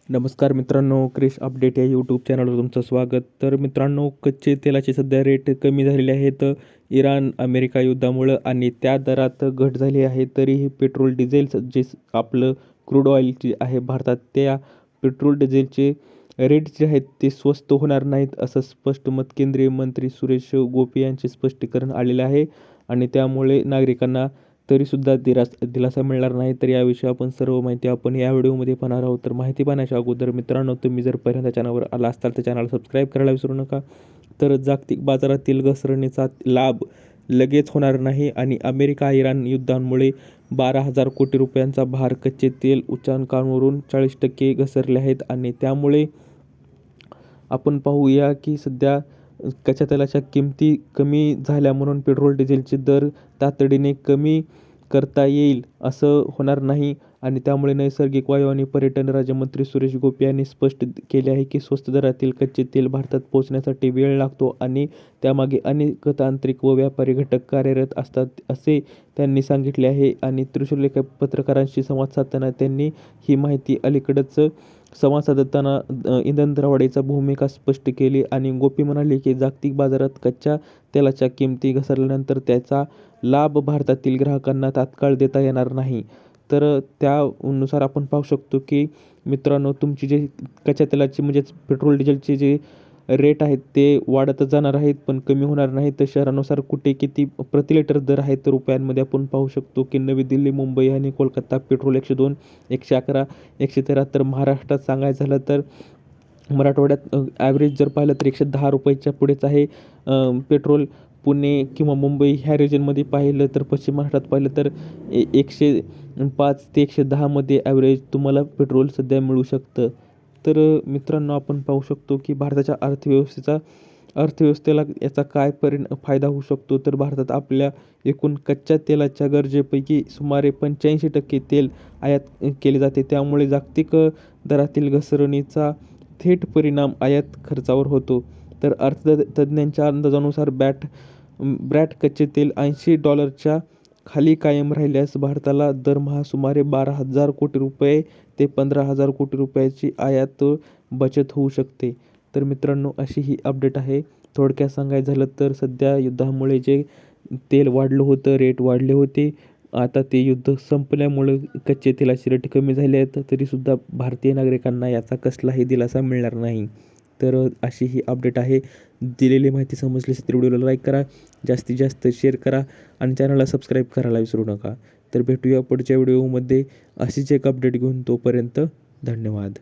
नमस्कार मित्रांनो, क्रिश अपडेट या यूट्यूब चॅनलवर तुमचं स्वागत. तर मित्रांनो, कच्चे तेलाचे सध्या रेट कमी झालेले आहेत इराण अमेरिका युद्धामुळं आणि त्या दरात घट झाली आहे. तरीही पेट्रोल डिझेल जे आपलं क्रूड ऑइल जे आहे भारतात, त्या पेट्रोल डिझेलचे रेट जे आहेत ते स्वस्त होणार नाहीत, असं स्पष्ट मत केंद्रीय मंत्री सुरेश गोपी यांचे स्पष्टीकरण आलेले आहे. आणि त्यामुळे नागरिकांना तरीसुद्धा दिलासा मिळणार नाही. तर याविषयी आपण सर्व माहिती आपण या व्हिडिओमध्ये पाहणार आहोत. तर माहिती पाहण्याच्या अगोदर मित्रांनो, तुम्ही जर पहिल्यांदा चॅनलवर आला असाल तर चॅनल सबस्क्राईब करायला विसरू नका. तर जागतिक बाजारातील घसरणीचा लाभ लगेच होणार नाही आणि अमेरिका इराण युद्धांमुळे 12,000 कोटी रुपयांचा भार कच्चे तेल उच्चांकांवरून 40% घसरले आहेत. आणि त्यामुळे आपण पाहूया की सध्या कच्च्या तेलाच्या किमती कमी झाल्या म्हणून पेट्रोल डिझेलचे दर तातडीने कमी करता येईल असं होणार नाही. आणि त्यामुळे नैसर्गिक वायू आणि पर्यटन राज्यमंत्री सुरेश गोपी यांनी स्पष्ट केले आहे की स्वस्त दरातील कच्चे तेल भारतात पोहोचण्यासाठी वेळ लागतो आणि त्यामागे अनेक तांत्रिक व व्यापारी घटक कार्यरत असतात असे त्यांनी सांगितले आहे. आणि त्रिशूल एका पत्रकारांशी संवाद साधताना त्यांनी ही माहिती अलीकडंच संवाद साधताना इंधन दरवाढीचा भूमिका स्पष्ट केली. आणि गोपी म्हणाले की जागतिक बाजारात कच्च्या तेलाच्या किमती घसरल्यानंतर त्याचा लाभ भारतातील ग्राहकांना तात्काळ देता येणार नाही. तर त्यानुसार आपण पाहू शकतो की मित्रांनो, तुमची जे कच्च्या तेलाची म्हणजेच पेट्रोल डिझेलचे जे रेट आहेत ते वाढतच जाणार आहेत, पण कमी होणार नाहीत. तर शहरानुसार कुठे किती प्रति लिटर दर आहेत तर रुपयांमध्ये आपण पाहू शकतो की नवी दिल्ली, मुंबई आणि कोलकाता पेट्रोल 102, 111, 113. तर महाराष्ट्रात सांगायचं झालं तर मराठवाड्यात ॲव्हरेज जर पाहिलं तर 110 रुपयाच्या पुढेच आहे पेट्रोल. पुणे किंवा मुंबई ह्या रिजनमध्ये पाहिलं तर पश्चिम महाराष्ट्रात पाहिलं तर 105 ते 110मध्ये ॲव्हरेज तुम्हाला पेट्रोल सध्या मिळू शकतं. तर मित्रांनो, आपण पाहू शकतो की भारताच्या अर्थव्यवस्थेला याचा काय फायदा होऊ शकतो. तर भारतात आपल्या एकूण कच्च्या तेलाच्या गरजेपैकी सुमारे 85% तेल आयात केले जाते. त्यामुळे जागतिक दरातील घसरणीचा थेट परिणाम आयात खर्चावर होतो. तर तज्ज्ञांच्या अंदाजानुसार ब्रॅट कच्चे तेल $80 खाली कायम राहिल्यास भारताला दरमहा सुमारे 12,000 कोटी रुपये ते 15,000 कोटी रुपयाची आयात बचत होऊ शकते. तर मित्रांनो, अशी ही अपडेट आहे. थोडक्यात सांगायचं झालं तर सध्या युद्धामुळे जे तेल वाढलं होतं, रेट वाढले होते, आता ते युद्ध संपल्यामुळं कच्चे तेलाचे रेट कमी झाले आहेत. तरीसुद्धा भारतीय नागरिकांना याचा कसलाही दिलासा मिळणार नाही. तर अशी ही अपडेट आहे. दिलेली माहिती समजली असेल तर व्हिडिओला लाईक करा, जास्तीत जास्त शेअर करा आणि चॅनलला सबस्क्राईब करायला विसरू नका. तर भेटूया पुढच्या व्हिडिओमध्ये अशीच एक अपडेट घेऊन. तोपर्यंत धन्यवाद.